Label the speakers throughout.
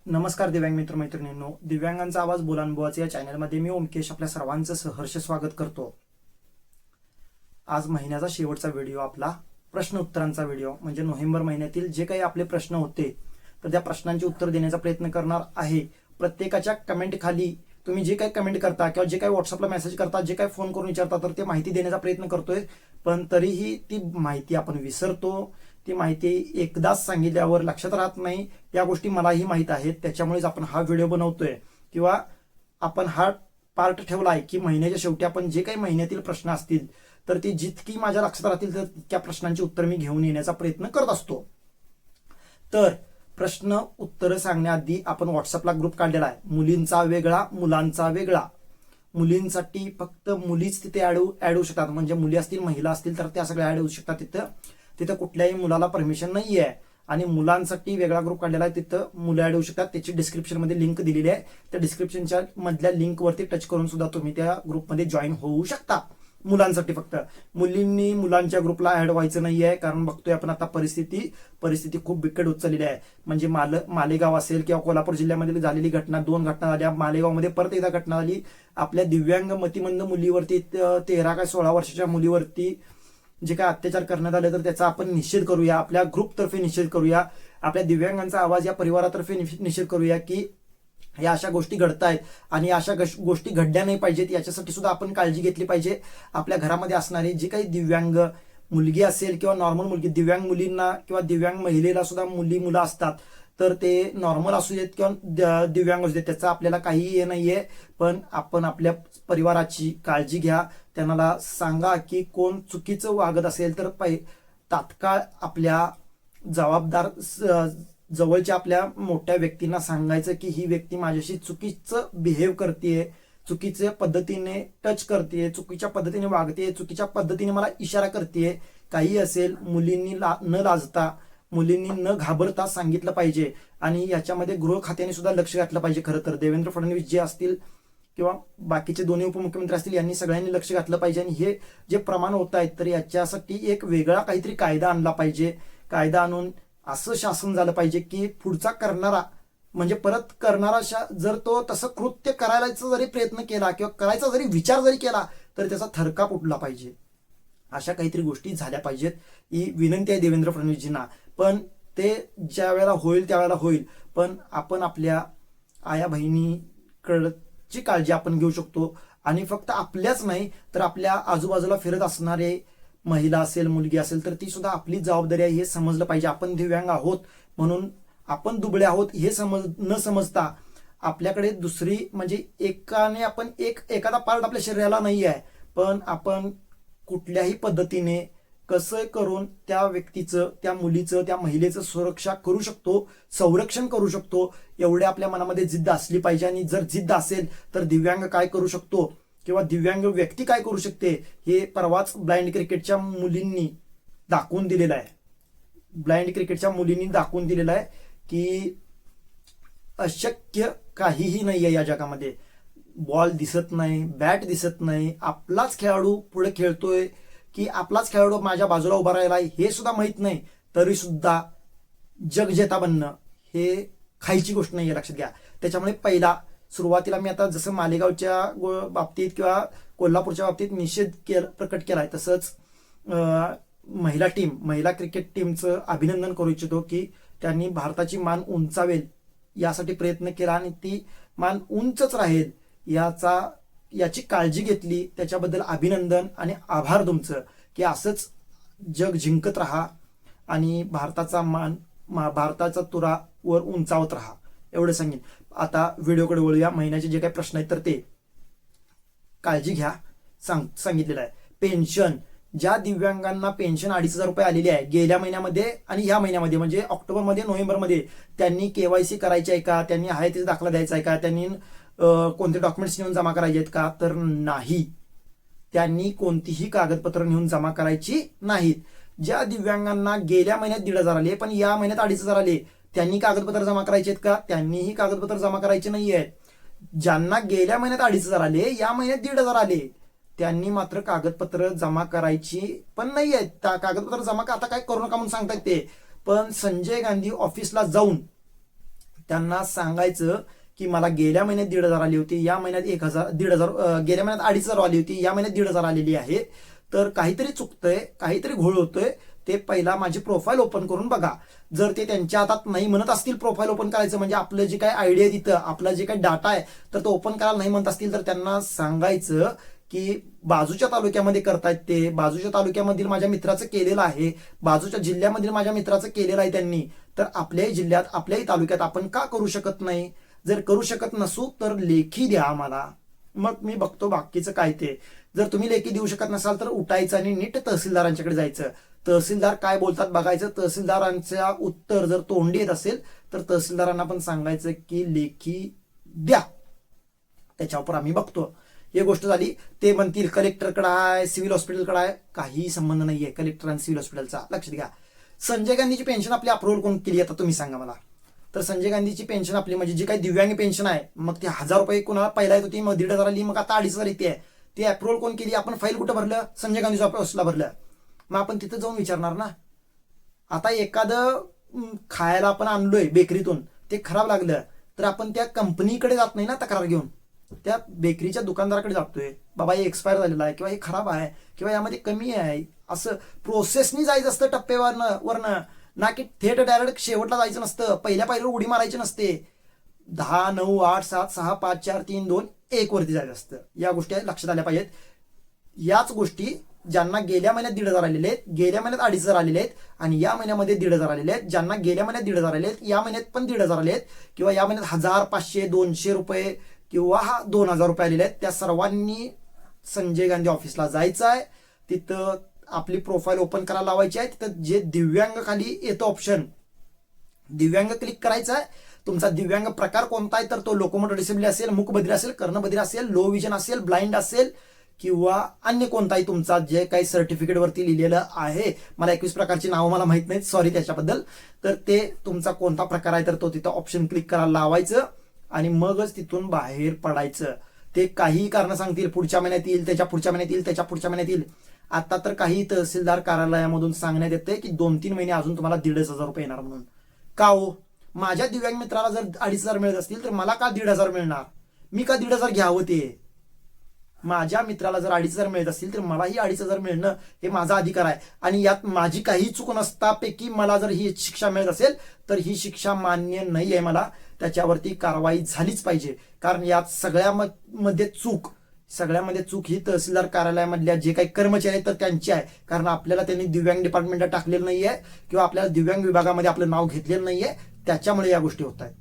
Speaker 1: नमस्कार दिव्यांग मित्र मैत्रिणींनो, दिव्यांगांचा आवाज बोलानुभवाचे या चॅनलमध्ये मी ओमकेश आपल्या सर्वांचं सहर्ष स्वागत करतो. आज महिन्याचा शेवटचा व्हिडिओ आपला प्रश्न उत्तरांचा व्हिडिओ म्हणजे नोव्हेंबर महिन्यातील जे काही आपले प्रश्न होते तर त्या प्रश्नांची उत्तर देण्याचा प्रयत्न करणार आहे. प्रत्येकाच्या कमेंट खाली तुम्ही जे काही कमेंट करता किंवा जे काही व्हॉट्सअपला मेसेज करता, जे काही फोन करून विचारता तर ते माहिती देण्याचा प्रयत्न करतोय, पण तरीही ती माहिती आपण विसरतो. ती माहिती एकदाच सांगितल्यावर लक्षात राहत नाही. या गोष्टी मलाही माहीत आहेत, त्याच्यामुळेच आपण हा व्हिडिओ बनवतोय किंवा आपण हा पार्ट ठेवलाय की महिन्याच्या शेवटी आपण जे काही महिन्यातील प्रश्न असतील तर ती जितकी माझ्या लक्षात राहतील तर त्या प्रश्नांची उत्तर मी घेऊन येण्याचा प्रयत्न करत असतो. तर प्रश्न उत्तर सांगण्याआधी आपण व्हॉट्सअपला ग्रुप काढलेला आहे, मुलींचा वेगळा मुलांचा वेगळा. मुलींसाठी फक्त मुलीच तिथे ऍड होऊ शकतात, म्हणजे मुली असतील महिला असतील तर त्या सगळ्या ऍड होऊ शकतात. तिथं कुठल्याही मुलाला परमिशन नाही आहे. आणि मुलांसाठी वेगळा ग्रुप काढलेला आहे, तिथं मुलं ऍड होऊ शकतात. त्याची डिस्क्रिप्शन मध्ये लिंक दिलेली आहे, त्या डिस्क्रिप्शनच्या मधल्या लिंक वरती टच करून सुद्धा तुम्ही त्या ग्रुपमध्ये जॉईन होऊ शकता. मुलांसाठी फक्त. मुलींनी मुलांच्या ग्रुपला ऍड व्हायचं नाहीये, कारण बघतोय आपण आता परिस्थिती खूप बिकट होत चाललेली आहे. म्हणजे मालेगाव असेल किंवा कोल्हापूर जिल्ह्यामध्ये झालेली घटना, 2 घटना झाल्या. मालेगावमध्ये परत एकदा घटना झाली आपल्या दिव्यांग मतिमंद मुलीवरती, 13 का 16 वर्षाच्या मुलीवरती जे काय अत्याचार करण्यात आले, तर त्याचा आपण निषेध करूया. आपल्या ग्रुपतर्फे निषेध करूया, आपल्या दिव्यांगांचा आवाज या परिवारातर्फे निषेध करूया की या अशा गोष्टी घडतायत आणि अशा गोष्टी घडल्या नाही पाहिजेत. याच्यासाठी सुद्धा आपण काळजी घेतली पाहिजे. आपल्या घरामध्ये असणारे जे काही दिव्यांग मुलगी असेल किंवा नॉर्मल मुलगी, दिव्यांग मुलींना किंवा दिव्यांग महिलेला सुद्धा मुलं असतात, तर ते नॉर्मल असू देत किंवा दिव्यांग असू देत, त्याचा आपल्याला काहीही हे नाहीये. पण आपण आपल्या परिवाराची काळजी घ्या. त्यांना सांगा की कोण चुकीचं वागत असेल तर तात्काळ आपल्या जबाबदार जवळच्या आपल्या मोठ्या व्यक्तींना सांगायचं की ही व्यक्ती माझ्याशी चुकीचं बिहेव करतेय, चुकीच्या पद्धतीने टच करते, चुकीच्या पद्धतीने वागते, चुकीच्या पद्धतीने मला इशारा करते. काही असेल, मुलींनी न लाजता, मुलींनी न घाबरता सांगितलं पाहिजे. आणि याच्यामध्ये गृह खात्याने सुद्धा लक्ष घातलं पाहिजे. खरं तर देवेंद्र फडणवीस जे असतील किंवा बाकीचे दोन्ही उपमुख्यमंत्री असतील, यांनी सगळ्यांनी लक्ष घातलं पाहिजे. आणि हे जे प्रमाण होत आहेत तर याच्यासाठी एक वेगळा काहीतरी कायदा आणला पाहिजे. कायदा आणून असं शासन झालं पाहिजे की पुढचा करणारा, म्हणजे परत करणारा जर तो तसं कृत्य करायचा जरी प्रयत्न केला किंवा करायचा जरी विचार जरी केला तर त्याचा थरकाप उठला पाहिजे. अशा काहीतरी गोष्टी झाल्या पाहिजेत, ही विनंती आहे देवेंद्र फडणवीसजींना. पण ते ज्या वेळेला होईल त्यावेळेला होईल, पण आपण आपल्या आया बहिणीकडची काळजी आपण घेऊ शकतो. आणि फक्त आपल्याच नाही तर आपल्या आजूबाजूला फिरत असणारे महिला असेल, मुलगी असेल, तर ती सुद्धा आपली जबाबदारी आहे हे समजलं पाहिजे. आपण दिव्यांग आहोत म्हणून आपण दुबळे आहोत हे न समजता आपल्याकडे दुसरी म्हणजे एकाने आपण एखादा पार्ट आपल्या शरीराला नाही आहे, पण आपण कुठल्याही पद्धतीने कसं करून त्या व्यक्तीचं, त्या मुलीचं, त्या महिलेचं सुरक्षा करू शकतो, संरक्षण करू शकतो, एवढे आपल्या मनामध्ये जिद्द असली पाहिजे. आणि जर जिद्द असेल तर दिव्यांग काय करू शकतो किंवा दिव्यांग व्यक्ती काय करू शकते हे परवाच ब्लाइंड क्रिकेटच्या मुलींनी दाखवून दिलेलं आहे. ब्लाइंड क्रिकेटच्या मुलींनी दाखवून दिलेलं आहे की अशक्य काहीही नाही आहे या जगामध्ये. बॉल दिसत नाही, बॅट दिसत नाही, आपलाच खेळाडू पुढे खेळतोय की आपलाच खेळाडू माझ्या बाजूला उभा राहिलाय हे सुद्धा माहित नाही, तरी सुद्धा जगजेता बनणं हे खायची गोष्ट नाही आहे, लक्षात घ्या. त्याच्यामुळे पहिला सुरुवातीला मी आता जसं मालेगावच्या बाबतीत किंवा कोल्हापूरच्या बाबतीत निषेध प्रकट केलाय, तसंच महिला क्रिकेट टीमचं अभिनंदन करू इच्छितो की त्यांनी भारताची मान उंचावेल यासाठी प्रयत्न केला आणि ती मान उंचच राहील याची काळजी घेतली. त्याच्याबद्दल अभिनंदन आणि आभार तुमचं की असंच जग जिंकत राहा आणि भारताचा तुरा वर उंचावत राहा, एवढं सांगेन. आता व्हिडिओकडे वळूया. महिन्याचे जे काही प्रश्न आहेत तर ते काळजी घ्या सांगितलेलं आहे. पेन्शन, ज्या दिव्यांगांना पेन्शन 2,500 रुपये आलेली आहे गेल्या महिन्यामध्ये आणि ह्या महिन्यामध्ये म्हणजे ऑक्टोबरमध्ये, नोव्हेंबरमध्ये, त्यांनी केवायसी करायची आहे का, त्यांनी आहे तिचा दाखला द्यायचा आहे का, त्यांनी कोणते डॉक्युमेंट्स नेऊन जमा करायचे आहेत का, तर नाही, त्यांनी कोणतीही कागदपत्र नेऊन जमा करायची नाहीत. ज्या दिव्यांगांना गेल्या महिन्यात 1,500 आले पण या महिन्यात 2,500 आले, त्यांनी कागदपत्र जमा करायचे आहेत का, त्यांनीही कागदपत्र जमा करायचे नाही आहेत. ज्यांना गेल्या महिन्यात 2,500 आले, या महिन्यात 1,500 आले, त्यांनी मात्र कागदपत्र जमा करायची पण नाही आहेत. कागदपत्र जमा आता काय करू नका म्हणून सांगतात ते, पण संजय गांधी ऑफिसला जाऊन त्यांना सांगायचं की मला गेल्या महिन्यात 1,500 आली होती, या महिन्यात 1,000 1,500, गेल्या महिन्यात 2,500 आली होती, या महिन्यात 1,500 आलेली आहे. तर काहीतरी चुकतंय, काहीतरी घोळ होतोय, ते पहिला माझी प्रोफाईल ओपन करून बघा. जर ते त्यांच्या हातात नाही म्हणत असतील प्रोफाईल ओपन करायचं, म्हणजे आपलं जे काही आयडिया तिथं आपला जे काही डाटा आहे तर तो ओपन करायला नाही म्हणत असतील, तर त्यांना सांगायचं की बाजूच्या तालुक्यामध्ये करतायत ते, बाजूच्या तालुक्यामधील माझ्या मित्राचं केलेलं आहे, बाजूच्या जिल्ह्यामधील माझ्या मित्राचं केलेलं आहे त्यांनी, तर आपल्याही जिल्ह्यात आपल्याही तालुक्यात आपण का करू शकत नाही? जर करू शकत नसू तर लेखी द्या आम्हाला, मग मी बघतो बाकीचं काय ते. जर तुम्ही लेखी देऊ शकत नसाल तर उठायचं आणि नीट तहसीलदारांच्याकडे जायचं. तहसीलदार काय बोलतात बघायचं. तहसीलदारांच्या उत्तर जर तोंडी येत असेल तर तहसीलदारांना पण सांगायचं की लेखी द्या, त्याच्यावर आम्ही बघतो. ही गोष्ट झाली. ते म्हणतील कलेक्टरकडे आहे, सिव्हिल हॉस्पिटलकडे आहे, काही संबंध नाहीये कलेक्टर आणि सिव्हिल हॉस्पिटलचा. लक्षात घ्या. संजय गांधीची पेन्शन आपली अप्रुव्हल कोण केली आता तुम्ही सांगा मला. तर संजय गांधीची पेन्शन आपली म्हणजे जी काही दिव्यांग पेन्शन आहे, मग ती 1,000 रुपये कोणाला पहिला येत होती, मग 1,500 आली, मग आता 2,500 येते आहे. ती अप्रुव्हल कोण केली? आपण फाईल कुठं भरलं? संजय गांधी ऑफिसला भरलं. मग आपण तिथं जाऊन विचारणार ना. आता एखादं खायला आपण आणलोय बेकरीतून, ते खराब लागलं तर आपण त्या कंपनीकडे जात नाही ना तक्रार घेऊन, त्या बेकरीच्या दुकानदाराकडे जातोय, बाबा हे एक्सपायर झालेलं आहे किंवा हे खराब आहे किंवा यामध्ये कमी आहे, असं प्रोसेसनी जायचं असतं टप्पेवरनं ना की थेट डायरेक्ट शेवटला जायचं नसतं. पहिल्या पायरीवर उडी मारायची नसते. 10, 9, 8, 7, 6, 5, 4, 3, 2, 1 वरती जायचं असतं. या गोष्टी लक्षात आल्या पाहिजेत. याच गोष्टी ज्यांना गेल्या महिन्यात 1,500 आलेले आहेत, गेल्या महिन्यात 2,500 आलेले आहेत आणि या महिन्यामध्ये 1,500 आलेले आहेत. ज्यांना गेल्या महिन्यात 1,500 आलेले आहेत, या महिन्यात पण 1,500 आले आहेत किंवा या महिन्यात 1,000, 500, 200 रुपये किंवा 2,000 रुपये आलेले आहेत, त्या सर्वांनी संजय गांधी ऑफिसला जायचं आहे. तिथं आपली प्रोफाईल ओपन करायला लावायची आहे. तिथं जे दिव्यांग खाली येतं ऑप्शन, दिव्यांग क्लिक करायचं आहे. तुमचा दिव्यांग प्रकार कोणता आहे, तर तो लोकोमोटर डिसेबिलिटी असेल, मूकबधिर असेल, कर्णबधिर असेल, लो विजन असेल, ब्लाइंड असेल किंवा अन्य कोणताही तुमचा जे काही सर्टिफिकेट वरती लिहिलेलं आहे, मला 21 प्रकारची नावं मला माहित नाहीत, सॉरी त्याच्याबद्दल, तर ते तुमचा कोणता प्रकार आहे तर तो तिथं ऑप्शन क्लिक करायला लावायचं आणि मगच तिथून बाहेर पडायचं. ते काही कारण सांगतील, पुढच्या महिन्यात येईल, त्याच्या पुढच्या महिन्यात येईल, त्याच्या पुढच्या महिन्यात येईल. आता तर काही तहसीलदार कार्यालयामधून सांगण्यात येते की 2-3 महिने अजून तुम्हाला 1,500 रुपये येणार म्हणून. का हो? माझ्या दिव्यांग मित्राला जर 2,500 मिळत असतील तर मला का 1,500 मिळणार? मी का 1,500 घ्यावं? ते माझ्या मित्राला जर 2,500 मिळत असतील तर मलाही 2,500 मिळणं हे माझा अधिकार आहे. आणि यात माझी काही चूक नसतापैकी मला जर ही शिक्षा मिळत असेल तर ही शिक्षा मान्य नाही आहे. मला त्याच्यावरती कारवाई झालीच पाहिजे. कारण यात सगळ्यामध्ये चूक ही तहसीलदार कार्यालयामधल्या जे काही कर्मचारी आहेत तर त्यांची आहे. कारण आपल्याला त्यांनी दिव्यांग डिपार्टमेंटला टाकलेलं नाहीये किंवा आपल्याला दिव्यांग विभागामध्ये आपलं नाव घेतलेलं नाहीये, त्याच्यामुळे या गोष्टी होत आहेत.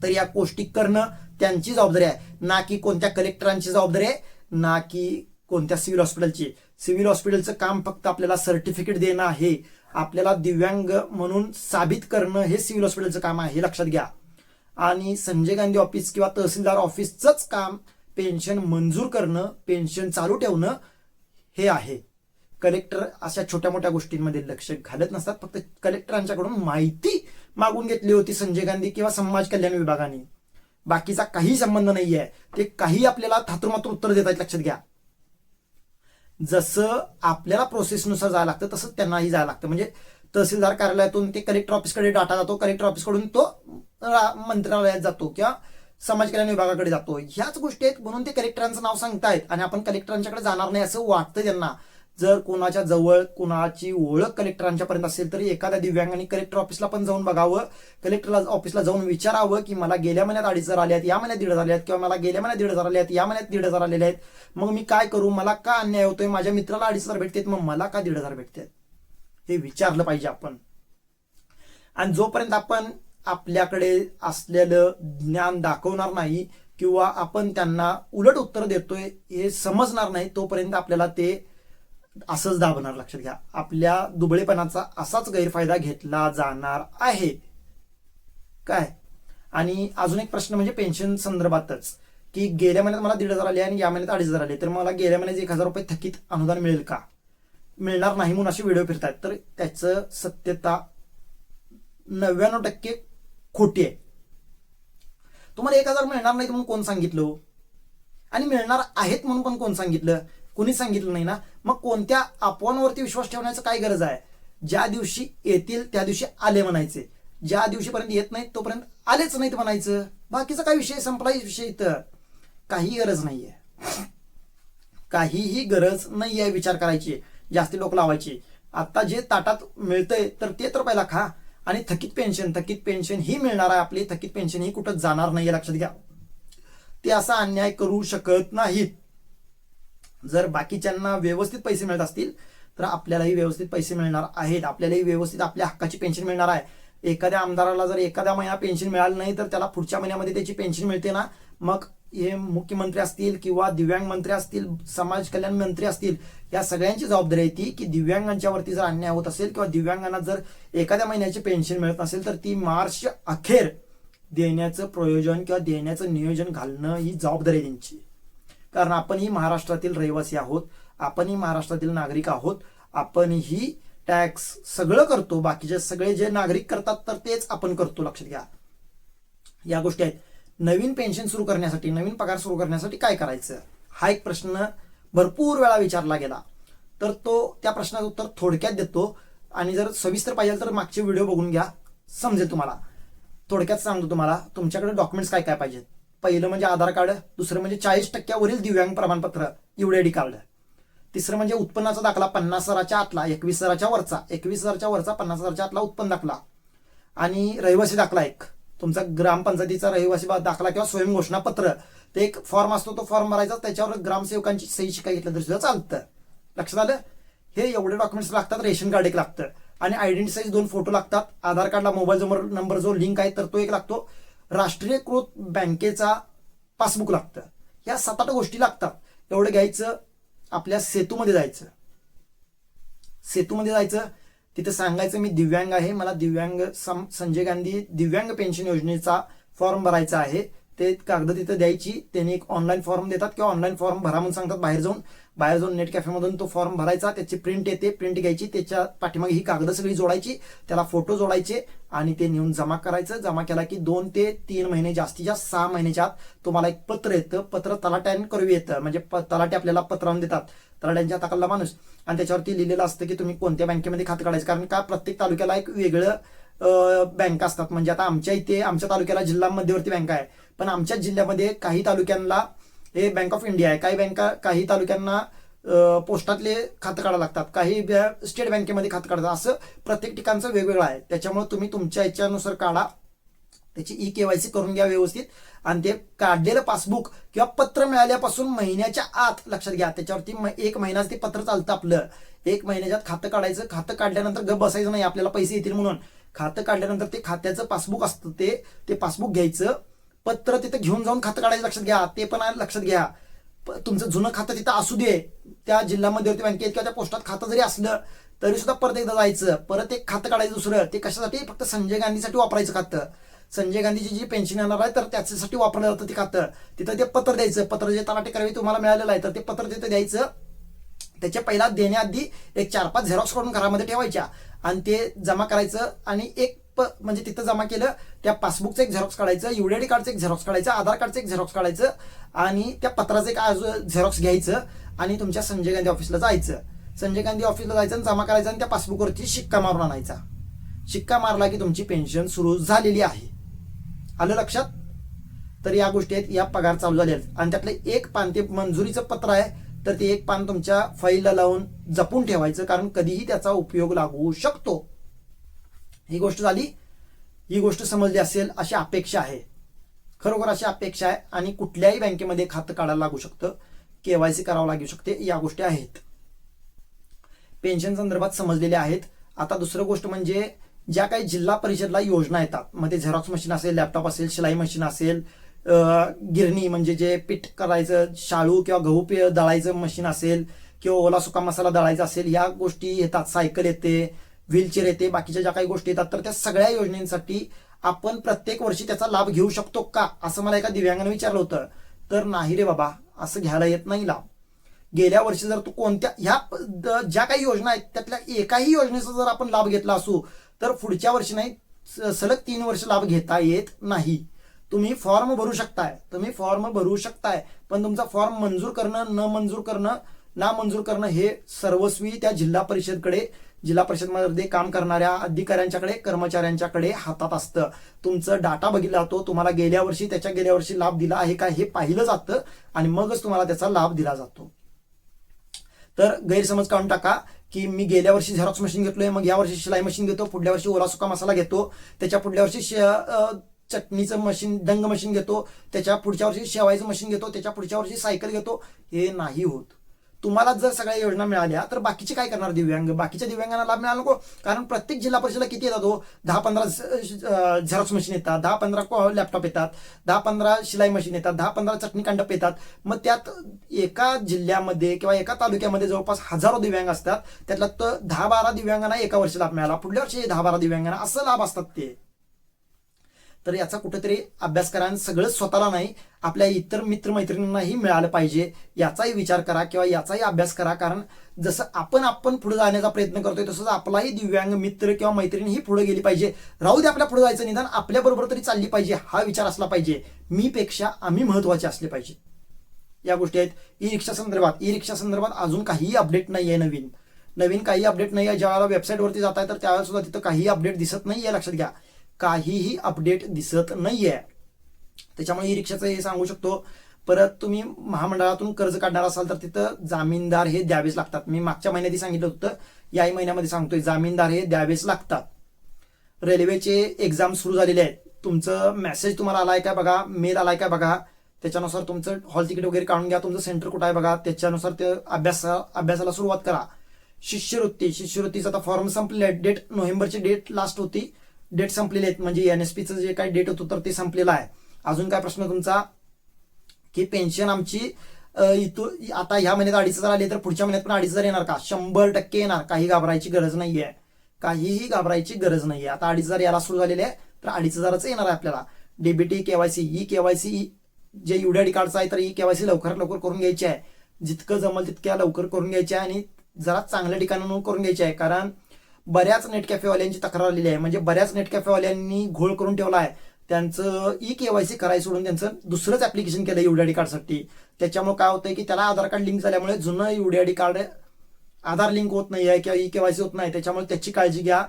Speaker 1: तर या गोष्टी करणं त्यांची जबाबदारी आहे, ना की कोणत्या कलेक्टरांची जबाबदारी आहे, ना की कोणत्या सिव्हिल हॉस्पिटलची. सिव्हिल हॉस्पिटलचं काम फक्त आपल्याला सर्टिफिकेट देणं आहे, आपल्याला दिव्यांग म्हणून साबित करणं हे सिव्हिल हॉस्पिटलचं काम आहे, हे लक्षात घ्या. आणि संजय गांधी ऑफिस किंवा तहसीलदार ऑफिसचंच काम पेन्शन मंजूर करणं, पेन्शन चालू ठेवणं हे आहे. कलेक्टर अशा छोट्या मोठ्या गोष्टींमध्ये लक्ष घालत नसतात. फक्त कलेक्टरांच्याकडून माहिती मागून घेतली होती संजय गांधी किंवा समाज कल्याण विभागाने, बाकीचा काही संबंध नाहीये. ते काही आपल्याला थातुरमात्र उत्तर देत आहेत. लक्षात घ्या. जसं आपल्याला प्रोसेसनुसार जायला लागतं तसंच त्यांनाही जायला लागतं. म्हणजे तहसीलदार कार्यालयातून ते कलेक्टर ऑफिसकडे डाटा जातो, कलेक्टर ऑफिसकडून तो मंत्रालयात जातो किंवा समाज कल्याण विभागाकडे जातो. ह्याच गोष्टी आहेत म्हणून ते कलेक्टरांचं नाव सांगतायत आणि आपण कलेक्टरांच्याकडे जाणार नाही असं वाटतं त्यांना. जर कोणाच्या जवळ कोणाची ओळख कलेक्टरांच्या पर्यंत असेल तरी एखाद्या दिव्यांगाने कलेक्टर ऑफिसला पण जाऊन बघावं, कलेक्टर ऑफिसला जाऊन विचारावं की मला गेल्या महिन्यात 2,500 आले आहेत, या महिन्यात 1,500 आले आहेत, किंवा मला गेल्या महिन्यात 1,500 आले आहेत, या महिन्यात 1,500 आलेले आहेत, मग मी काय करू? मला का अन्याय होतोय? माझ्या मित्राला 2,500 भेटतात, मग मला का 1,500 भेटतात? हे विचारलं पाहिजे आपण. आणि जोपर्यंत आपण आपल्याकडे असलेलं ज्ञान दाखवणार नाही किंवा आपण त्यांना उलट उत्तर देतोय हे समजणार नाही, तोपर्यंत आपल्याला ते असंच दाबणार. लक्षात घ्या. आपल्या दुबळेपणाचा असाच गैरफायदा घेतला जाणार आहे. काय? आणि अजून एक प्रश्न म्हणजे पेन्शन संदर्भातच, की गेल्या महिन्यात मला 1,500 आले आणि या महिन्यात 2,500 आले, तर मला गेल्या महिन्यात 1,000 रुपये थकीत अनुदान मिळेल का? मिळणार नाही म्हणून असे व्हिडिओ फिरतात. तर त्याचं सत्यता 99% खोटी आहे. तुम्हाला 1,000 मिळणार नाही म्हणून कोण सांगितलं? आणि मिळणार आहेत म्हणून पण कोण सांगितलं? कोणीच सांगितलं नाही ना. मग कोणत्या अफवांवरती विश्वास ठेवण्याचं काय गरज आहे? ज्या दिवशी येतील त्या दिवशी आले म्हणायचे, ज्या दिवशीपर्यंत येत नाहीत तोपर्यंत आलेच नाहीत म्हणायचं. बाकीचा काय विषय, संपला विषय. इथं काही गरज नाहीये, काहीही गरज नाहीये विचार करायची, जास्ती लोक लावायची. आता जे ताटात मिळतंय तर ते तर पहिला खा. आणि थकीत पेन्शन ही मिळणार आहे. आपली थकीत पेन्शन ही कुठं जाणार नाहीये, लक्षात घ्या. ते असा अन्याय करू शकत नाहीत. जर बाकीच्यांना व्यवस्थित पैसे मिळत असतील तर आपल्यालाही व्यवस्थित पैसे मिळणार आहेत. आपल्यालाही व्यवस्थित आपल्या हक्काची पेन्शन मिळणार आहे. एखाद्या आमदाराला जर एखाद्या महिना पेन्शन मिळाली नाही तर त्याला पुढच्या महिन्यामध्ये त्याची पेन्शन मिळते ना. मग हे मुख्यमंत्री असतील किंवा दिव्यांग मंत्री असतील, समाज कल्याण मंत्री असतील, या सगळ्यांची जबाबदारी आहे ती की दिव्यांगांच्या वरती जर अन्याय होत असेल किंवा दिव्यांगांना जर एखाद्या महिन्याची पेन्शन मिळत नसेल तर ती मार्च अखेर देण्याचं प्रयोजन किंवा देण्याचं नियोजन घालणं ही जबाबदारी आहे त्यांची. कारण आपणही महाराष्ट्रातील रहिवासी आहोत, आपणही महाराष्ट्रातील नागरिक आहोत, आपणही टॅक्स सगळं करतो. बाकीचे सगळे जे नागरिक करतात तर तेच आपण करतो, लक्षात घ्या. या गोष्टी आहेत. नवीन पेन्शन सुरू करण्यासाठी, नवीन पगार सुरू करण्यासाठी काय करायचं, हा एक प्रश्न भरपूर वेळा विचारला गेला. तर त्या प्रश्नाचं उत्तर थोडक्यात देतो. आणि जर सविस्तर पाहिजे तर मागचे व्हिडिओ बघून घ्या, समजेल तुम्हाला. थोडक्यात सांगतो तुम्हाला, तुमच्याकडे डॉक्युमेंट्स काय काय पाहिजेत. पहिलं म्हणजे आधार कार्ड, दुसरं म्हणजे 40% दिव्यांग प्रमाणपत्र UID कार्ड, तिसरं म्हणजे उत्पन्नाचा दाखला 50,000च्या आतला, 21,000च्या वरचा, 21,000च्या वरचा 50,000च्या आतला उत्पन्न दाखला, आणि रहिवासी दाखला एक, तुमचा ग्रामपंचायतीचा रहिवासी दाखला किंवा स्वयंघोषणा पत्र. ते एक फॉर्म असतो, तो फॉर्म भरायचा, त्याच्यावर ग्रामसेवकांची सही शिकाय घेतलं तरी सुद्धा चालतं. लक्षात आलं. हे एवढे डॉक्युमेंट्स लागतात. रेशन कार्ड एक लागतं आणि आयडेंटिटी 2 फोटो लागतात. आधार कार्डला मोबाईल नंबर जो लिंक आहे तर तो एक लागतो. राष्ट्रीयकृत बँकेचा पासबुक लागतं. या 7-8 गोष्टी लागतात. एवढं घ्यायचं, आपल्या सेतूमध्ये जायचं, तिथे सांगायचं मी दिव्यांग आहे, मला संजय गांधी दिव्यांग पेन्शन योजनेचा फॉर्म भरायचा आहे. ते कागद तिथे द्यायची. त्यांनी एक ऑनलाईन फॉर्म देतात किंवा ऑनलाईन फॉर्म भरा म्हणून सांगतात. बाहेर जाऊन नेट कॅफेमधून तो फॉर्म भरायचा, त्याची प्रिंट येते, प्रिंट घ्यायची, त्याच्या पाठीमागे ही कागद सगळी जोडायची, त्याला फोटो जोडायचे आणि ते नेऊन जमा करायचं. जमा केला की 2 ते 3 महिने, जास्तीत जास्त 6 महिन्याच्या आत तुम्हाला एक पत्र येतं. पत्र तलाट्याने करू येतं, म्हणजे तलाटे आपल्याला पत्र आणून देतात, तलाट्यांच्या हाताखालला माणूस, आणि त्याच्यावरती लिहिलेलं असतं की तुम्ही कोणत्या बँकेमध्ये खातं काढायचं. कारण का प्रत्येक तालुक्याला एक वेगळं बँक असतात. म्हणजे आता आमच्या तालुक्याला जिल्हा मध्यवर्ती बँक आहे, पण आमच्याच जिल्ह्यामध्ये काही तालुक्यांना हे बँक ऑफ इंडिया आहे, काही तालुक्यांना पोस्टातले खातं काढायला लागतात, काही स्टेट बँकेमध्ये खातं काढतात. असं प्रत्येक ठिकाणचं वेगवेगळं आहे. त्याच्यामुळे तुम्ही तुमच्या इच्छेनुसार काढा, त्याची KYC करून घ्या व्यवस्थित. आणि ते काढलेलं पासबुक किंवा पत्र मिळाल्यापासून महिन्याच्या आत, लक्षात घ्या, त्याच्यावरती 1 महिनाच ते पत्र चालतं आपलं. 1 महिन्याच्या आत खातं काढायचं. खातं काढल्यानंतर गप बसायचं नाही, आपल्याला पैसे येतील म्हणून. खातं काढल्यानंतर ते खात्याचं पासबुक असतं, ते पासबुक घ्यायचं, पत्र तिथं घेऊन जाऊन खातं काढायचं. लक्षात घ्या, ते पण लक्षात घ्या. तुमचं जुनं खातं तिथं असू दे, त्या जिल्हा मध्यवर्ती बँकेत किंवा त्या पोस्टात खातं जरी असलं तरी सुद्धा परत एकदा जायचं, परत एक खातं काढायचं दुसरं. ते कशासाठी, फक्त संजय गांधीसाठी वापरायचं खातं. संजय गांधीची जी पेन्शन येणार आहे तर त्याच्यासाठी वापरलं जातं ते खातं. तिथं ते पत्र द्यायचं, पत्र जे तलाठी करावी तुम्हाला मिळालेलं आहे तर ते पत्र तिथं द्यायचं. त्याच्या पहिला देण्याआधी एक 4-5 झेरॉक्स करून घरामध्ये ठेवायच्या आणि ते जमा करायचं. आणि म्हणजे तिथं जमा केलं, त्या पासबुकचं एक झेरॉक्स काढायचं, UID कार्डचं एक झेरॉक्स काढायचं, आधार कार्डचं एक झेरॉक्स काढायचं आणि त्या पत्राचं एक झेरॉक्स घ्यायचं आणि तुमच्या संजय गांधी ऑफिसला जायचं. संजय गांधी ऑफिसला जायचं आणि जमा करायचं आणि त्या पासबुकवरती शिक्का मारून आणायचा. शिक्का मारला की तुमची पेन्शन सुरू झालेली आहे. आलं लक्षात. तर या गोष्टी आहेत, या पगार चालू झाले आहेत. आणि त्यातलं एक पान ते मंजुरीचं पत्र आहे, तर ते एक पान तुमच्या फाईलला लावून जपून ठेवायचं, कारण कधीही त्याचा उपयोग लागू शकतो. ही गोष्ट झाली. ही गोष्ट समजली असेल अशी अपेक्षा आहे, खरोखर अशी अपेक्षा आहे. आणि कुठल्याही बँकेमध्ये खातं काढायला लागू शकतं, KYC करावं लागू शकते. या गोष्टी आहेत, पेन्शन संदर्भात समजलेल्या आहेत. आता दुसरं गोष्ट म्हणजे ज्या काही जिल्हा परिषदला योजना येतात, मग ते झेरॉक्स मशीन असेल, लॅपटॉप असेल, शिलाई मशीन असेल, गिरणी म्हणजे जे पीठ करायचं, शाळू किंवा गहू दळायचं मशीन असेल, किंवा ओला सुका मसाला दळायचा असेल, ह्या गोष्टी येतात. सायकल येते, व्हीलचेअर येते, बाकीच्या ज्या काही गोष्टी येतात, तर त्या सगळ्या योजनेसाठी आपण प्रत्येक वर्षी त्याचा लाभ घेऊ शकतो का, असं मला एका दिव्यांगाने विचारलं होतं. तर नाही रे बाबा, असं घ्यायला येत नाही लाभ. गेल्या वर्षी जर तू कोणत्या ह्या ज्या काही योजना आहेत त्यातल्या एकाही योजनेचा जर आपण लाभ घेतला असू तर पुढच्या वर्षी नाही, सलग 3 वर्ष लाभ घेता येत नाही. तुम्ही फॉर्म भरू शकताय, पण तुमचा फॉर्म मंजूर करणं, नामंजूर करणं हे सर्वस्वी त्या जिल्हा परिषदकडे जिल्हा परिषदमध्ये काम करणाऱ्या अधिकाऱ्यांच्याकडे, कर्मचाऱ्यांच्याकडे हातात असतं. तुमचं डाटा बघितला जातो, तुम्हाला गेल्या वर्षी लाभ दिला आहे का हे पाहिलं जातं आणि मगच तुम्हाला त्याचा लाभ दिला जातो. तर गैरसमज काढून टाका की मी गेल्या वर्षी झेरॉक्स मशीन घेतलोय, मग या वर्षी शिलाई मशीन घेतो, पुढल्या वर्षी ओला सुका मसाला घेतो, त्याच्या पुढल्या वर्षी चटणीचं मशीन, डंग मशीन घेतो, त्याच्या पुढच्या वर्षी शेवायचं मशीन घेतो, त्याच्या पुढच्या वर्षी सायकल घेतो. हे नाही होत. तुम्हाला जर सगळ्या योजना मिळाल्या तर बाकीचे काय करणार दिव्यांग? बाकीच्या दिव्यांगांना लाभ मिळाला नको. कारण प्रत्येक जिल्हा परिषदेला किती येतात हो? 10-15 झेरॉक्स मशीन येतात, 10-15 लॅपटॉप येतात, 10-15 शिलाई मशीन येतात, 10-15 चटणी कांडप येतात. मग त्यात एका जिल्ह्यामध्ये किंवा एका तालुक्यामध्ये जवळपास हजारो दिव्यांग असतात. त्यातला तर 10-12 दिव्यांगांना एका वर्षी लाभ मिळाला, पुढल्या वर्षी 10-12 दिव्यांगांना, असं लाभ असतात ते. तर याचा कुठेतरी अभ्यास करा आणि सगळंच स्वतःला नाही, आपल्या इतर मित्रमैत्रिणींनाही मिळालं पाहिजे याचाही विचार करा किंवा याचाही अभ्यास करा. कारण जसं आपण पुढे जाण्याचा प्रयत्न करतोय तसंच आपलाही दिव्यांग मित्र किंवा मैत्रिणी ही पुढे गेली पाहिजे. राहू दे आपल्या पुढे जायचं, निदान आपल्याबरोबर तरी चालली पाहिजे हा विचार असला पाहिजे. मी पेक्षा आम्ही महत्वाचे असले पाहिजे. या गोष्टी आहेत. ई रिक्षा संदर्भात अजून काहीही अपडेट नाही आहे. नवीन काही अपडेट नाही आहे. ज्यावेळेला वेबसाईटवरती जात आहे तर त्यावेळेला सुद्धा तिथं काही अपडेट दिसत नाही आहे. लक्षात घ्या, काहीही अपडेट दिसत नाहीये. त्याच्यामुळे ई रिक्षाचं हे सांगू शकतो. परत तुम्ही महामंडळातून कर्ज काढणार असाल तर तिथं जामीनदार हे द्यावेच लागतात. मी मागच्या महिन्यातही सांगितलं होतं, याही महिन्यामध्ये सांगतोय, जामीनदार हे द्यावेच लागतात. रेल्वेचे एक्झाम सुरू झालेले आहेत. तुमचं मेसेज तुम्हाला आलाय काय बघा, मेल आलाय काय बघा, त्याच्यानुसार तुमचं हॉल तिकीट वगैरे काढून घ्या. तुमचं सेंटर कुठं आहे बघा, त्याच्यानुसार ते अभ्यासाला सुरुवात करा. शिष्यवृत्तीचा आता फॉर्म संपले, डेट नोव्हेंबरची डेट लास्ट होती, डेट संपलेले आहेत. म्हणजे एनएसपीचं जे काही डेट होतं तर ते संपलेलं आहे. अजून काय प्रश्न तुमचा की पेन्शन आमची इथून आता ह्या महिन्यात 2,500 आले तर पुढच्या महिन्यात पण 2,500 येणार का? 100% येणार. काही घाबरायची गरज नाहीये, काहीही घाबरायची गरज नाहीये. आता 2,500 याला सुरू झालेले आहे तर 2,500च येणार आहे आपल्याला. डीबीटी, केवायसी, ई केवायसी जे यूडीआयडी कार्डचं आहे तर ई केवायसी लवकरात लवकर करून घ्यायची आहे. जितकं जमल तितक्या लवकर करून घ्यायची आहे आणि जरा चांगल्या ठिकाणाहून करून घ्यायची आहे. कारण बऱ्याच नेट कॅफेवाल्यांची तक्रार आलेली आहे. म्हणजे बऱ्याच नेट कॅफेवाल्यांनी घोळ करून ठेवला आहे. त्यांचं ई केवायसी करायचं सोडून त्यांचं दुसरंच ऍप्लिकेशन केलं यूडीआयडी कार्डसाठी. त्याच्यामुळे काय होतंय की त्याला आधार कार्ड लिंक झाल्यामुळे जुनं यूडीआयडी कार्ड आधार लिंक होत नाही आहे किंवा ई केवायसी होत नाही. त्याच्यामुळे त्याची काळजी घ्या.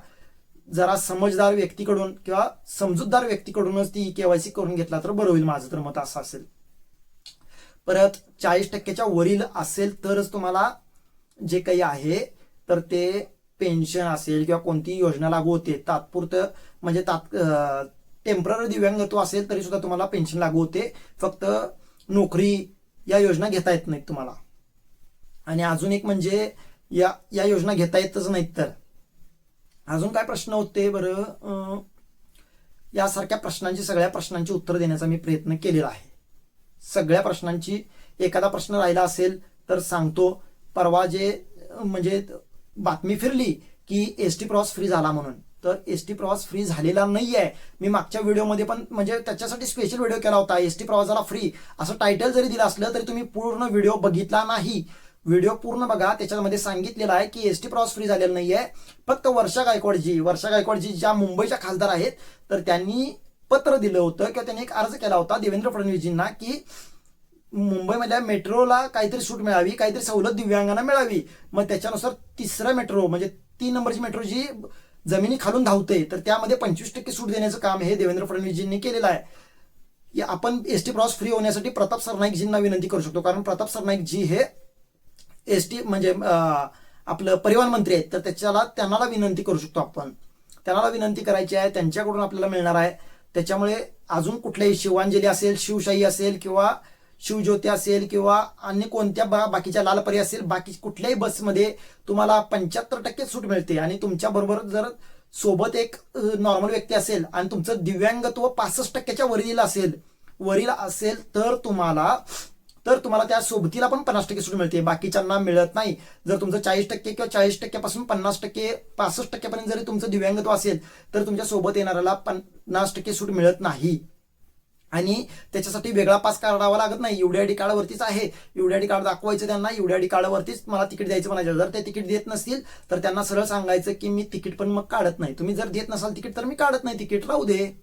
Speaker 1: जरा समजदार व्यक्तीकडून किंवा समजूतदार व्यक्तीकडूनच ती ई केवायसी करून घेतला तर बरं होईल. माझं तर मत असं असेल. परत 40% वरील असेल तरच तुम्हाला जे काही आहे तर ते पेन्शन असेल किंवा कोणतीही योजना लागू होते. तात्पुरतं म्हणजे टेम्पररी दिव्यांगत्व असेल तरी सुद्धा तुम्हाला पेन्शन लागू होते. फक्त नोकरी या योजना घेता येत नाहीत तुम्हाला. आणि अजून एक म्हणजे या योजना घेता येतच नाहीत. तर अजून काय प्रश्न होते बरं? यासारख्या सगळ्या प्रश्नांची उत्तर देण्याचा मी प्रयत्न केलेला आहे. सगळ्या प्रश्नांची, एखादा प्रश्न राहिला असेल तर सांगतो. परवा जे म्हणजे बातमी फिरली की एसटी प्रवास फ्री झाला म्हणून, तर एसटी प्रवास फ्री झालेला नाहीये. मी मागच्या व्हिडिओमध्ये पण म्हणजे त्याच्यासाठी स्पेशल व्हिडिओ केला होता, एसटी प्रवासाला फ्री असं टायटल जरी दिलं असलं तरी तुम्ही पूर्ण व्हिडिओ बघितला नाही. व्हिडिओ पूर्ण बघा, त्याच्यामध्ये सांगितलेलं आहे की एसटी प्रवास फ्री झालेला नाहीये. फक्त वर्षा गायकवाडजी ज्या मुंबईच्या खासदार आहेत तर त्यांनी पत्र दिलं होतं किंवा त्यांनी एक अर्ज केला होता देवेंद्र फडणवीसजींना की मुंबईमधल्या मेट्रोला काहीतरी सूट मिळावी, काहीतरी सवलत दिव्यांगांना मिळावी. मग त्याच्यानुसार 3रा मेट्रो म्हणजे 3 नंबरची मेट्रो जी जमिनी खालून धावते तर त्यामध्ये 25% सूट देण्याचं काम हे देवेंद्र फडणवीसजींनी केलेलं आहे. आपण एसटी प्रवास फ्री होण्यासाठी प्रताप सरनाईकजींना विनंती करू शकतो. कारण प्रताप सरनाईकजी हे एसटी म्हणजे आपलं परिवहन मंत्री आहेत. तर त्यांना विनंती करू शकतो आपण. त्यांना विनंती करायची आहे, त्यांच्याकडून आपल्याला मिळणार आहे. त्याच्यामुळे अजून कुठल्याही शिवांजली असेल, शिवशाही असेल किंवा शिवज्योती असेल किंवा अन्य कोणत्या बाकीच्या लालपरी असेल, बाकी कुठल्याही बसमध्ये तुम्हाला 75% सूट मिळते. आणि तुमच्या बरोबर जर सोबत एक नॉर्मल व्यक्ती असेल आणि तुमचं दिव्यांगत्व 65%च्या वरील असेल तर तुम्हाला त्या सोबतीला पण 50% सूट मिळते, बाकीच्यांना मिळत नाही. जर तुमचं 40% किंवा 40% पासून 50% 65% पर्यंत जरी तुमचं दिव्यांगत्व असेल तर तुमच्या सोबत येणाऱ्याला 50% सूट मिळत नाही. आणि त्याच्यासाठी वेगळा पास काढावा लागत नाही. यूडीआयडी कार्डवरतीच आहे. यूडीआयडी कार्ड दाखवायचं त्यांना, यूडीआयडी कार्डवरतीच मला तिकीट द्यायचं म्हणायचं. जर ते तिकीट देत नसतील तर त्यांना सरळ सांगायचं की मी तिकीट पण मग काढत नाही. तुम्ही जर देत नसाल तिकीट तर मी काढत नाही, तिकीट राहू दे.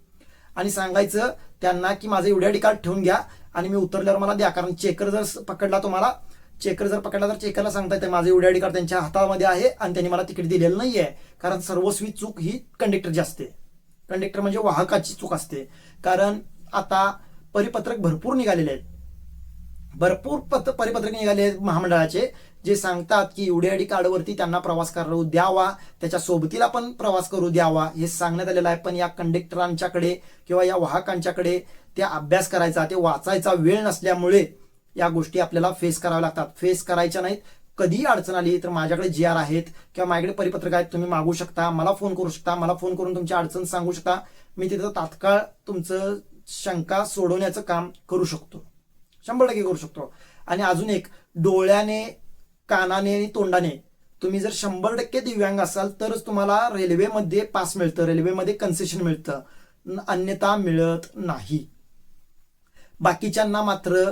Speaker 1: आणि सांगायचं त्यांना की माझं यूडीआयडी कार्ड ठेवून घ्या आणि मी उतरल्यावर मला द्या. कारण चेकर जर पकडला तुम्हाला चेकर जर पकडला तर चेकरला सांगता येते माझं एवढे आयडी कार्ड त्यांच्या हातामध्ये आहे आणि त्यांनी मला तिकीट दिलेलं नाही आहे. कारण सर्वस्वी चूक ही कंडक्टरची असते. कंडक्टर म्हणजे वाहकाची चूक असते. कारण आता परिपत्रक भरपूर निघालेले आहेत, भरपूर परिपत्रक निघाले आहेत महामंडळाचे, जे सांगतात की एवढे आयडी कार्डवरती त्यांना प्रवास करू द्यावा, त्याच्या सोबतीला पण प्रवास करू द्यावा, हे सांगण्यात आलेलं आहे. पण या कंडक्टरांच्याकडे किंवा या वाहकांच्याकडे त्या अभ्यास करायचा, ते वाचायचा वेळ नसल्यामुळे या गोष्टी आपल्याला फेस कराव्या लागतात. फेस करायच्या नाहीत. कधीही अडचण आली तर माझ्याकडे GR आहेत किंवा माझ्याकडे परिपत्रक आहेत, तुम्ही मागू शकता, मला फोन करू शकता, मला फोन करून तुमची अडचण सांगू शकता. मी तिथं तात्काळ तुमचं शंका सोडवण्याचं काम करू शकतो, 100% करू शकतो. आणि अजून एक, डोळ्याने, कानाने आणि तोंडाने तुम्ही जर 100% दिव्यांग असाल तरच तुम्हाला रेल्वेमध्ये पास मिळतं, रेल्वेमध्ये कन्सेशन मिळतं, अन्यथा मिळत नाही. बाकीच्यांना मात्र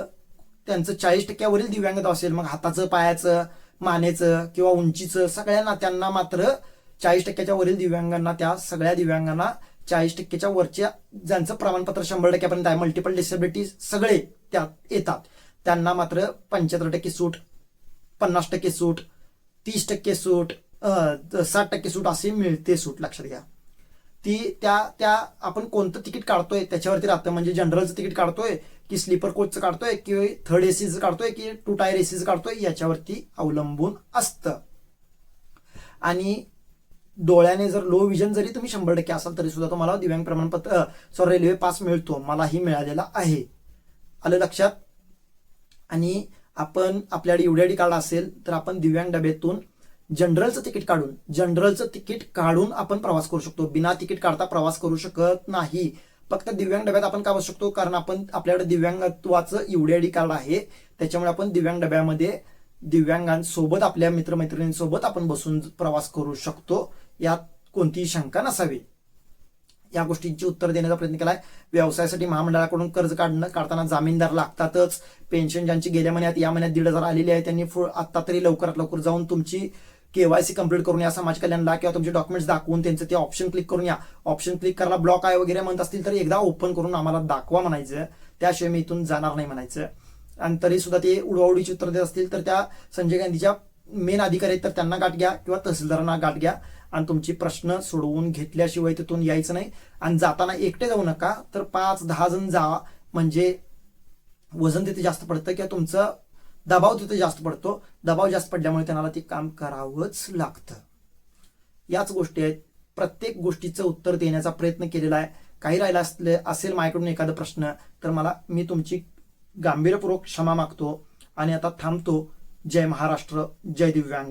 Speaker 1: त्यांचं 40%वरील दिव्यांगता असेल, मग हाताचं, पायाचं, मानेचं किंवा उंचीचं, सगळ्यांना त्यांना मात्र 40%च्या वरील दिव्यांगांना, त्या सगळ्या दिव्यांगांना 40%च्या वरच्या ज्यांचं प्रमाणपत्र 100%पर्यंत आहे, मल्टिपल डिसेबिलिटी सगळे त्यात येतात, त्यांना मात्र 75% सूट, 50% सूट, 30% सूट, 60% सूट असे मिळते सूट. लक्षात घ्या. ती त्या आपण कोणतं तिकीट काढतोय त्याच्यावरती राहतं. म्हणजे जनरलचं तिकीट काढतोय की स्लीपर कोचचं काढतोय की थर्ड एसीचं काढतोय की 2 टायर एसीचं काढतोय याच्यावरती अवलंबून असतं. आणि डोळ्याने जर लो विजन जरी तुम्ही 100% असाल तरी सुद्धा तुम्हाला दिव्यांग प्रमाणपत्र रेल्वे पास मिळतो. मलाही मिळालेला आहे. आलं लक्षात. आणि आपण आपल्याकडे एवढे आयडी कार्ड असेल तर आपण दिव्यांग डब्यातून जनरलचं तिकीट काढून आपण प्रवास करू शकतो. बिना तिकीट काढता प्रवास करू शकत नाही. फक्त दिव्यांग डब्यात आपण का बसू शकतो, कारण आपण आपल्याकडे दिव्यांगत्वाचं एवढे आयडी कार्ड आहे, त्याच्यामुळे आपण दिव्यांग डब्यामध्ये दिव्यांगांसोबत, आपल्या मित्रमैत्रिणींसोबत आपण बसून प्रवास करू शकतो. यात कोणतीही शंका नसावी. या गोष्टींची उत्तर देण्याचा प्रयत्न केलाय. व्यवसायासाठी महामंडळाकडून कर्ज काढताना जामीनदार लागतातच. पेन्शन ज्यांची गेल्या महिन्यात, या महिन्यात 1,500 आलेली आहे, त्यांनी आता तरी लवकरात लवकर जाऊन तुमची KYC कंप्लीट करून या, समाज कल्याणला, किंवा तुमचे डॉक्युमेंट्स दाखवून त्यांचं ते ऑप्शन क्लिक करून या. ऑप्शन क्लिक करायला ब्लॉक आहे वगैरे म्हणत असतील तर एकदा ओपन करून आम्हाला दाखवा म्हणायचं, त्याशिवाय मी इथून जाणार नाही म्हणायचं. आणि तरी सुद्धा ते उडवाउडीची उत्तर देत असतील तर त्या संजय गांधीच्या मेन अधिकारी आहेत तर त्यांना गाठ घ्या किंवा तहसीलदारांना गाठ घ्या आणि तुमची प्रश्न सोडवून घेतल्याशिवाय तिथून यायचं नाही. आणि जाताना एकटे जाऊ नका, तर 5-10 जण जावा. म्हणजे वजन तिथे जास्त पडतं किंवा तुमचं दबाव तिथे जास्त पडतो. दबाव जास्त पडल्यामुळे त्यांना ते काम करावंच लागतं. याच गोष्टी आहेत. प्रत्येक गोष्टीचं उत्तर देण्याचा प्रयत्न केलेला आहे. काही राहिला असेल माझ्याकडून एखादा प्रश्न तर मी तुमची गांभीर्यपूर्वक क्षमा मागतो आणि आता थांबतो. जय महाराष्ट्र, जय दिव्यांग.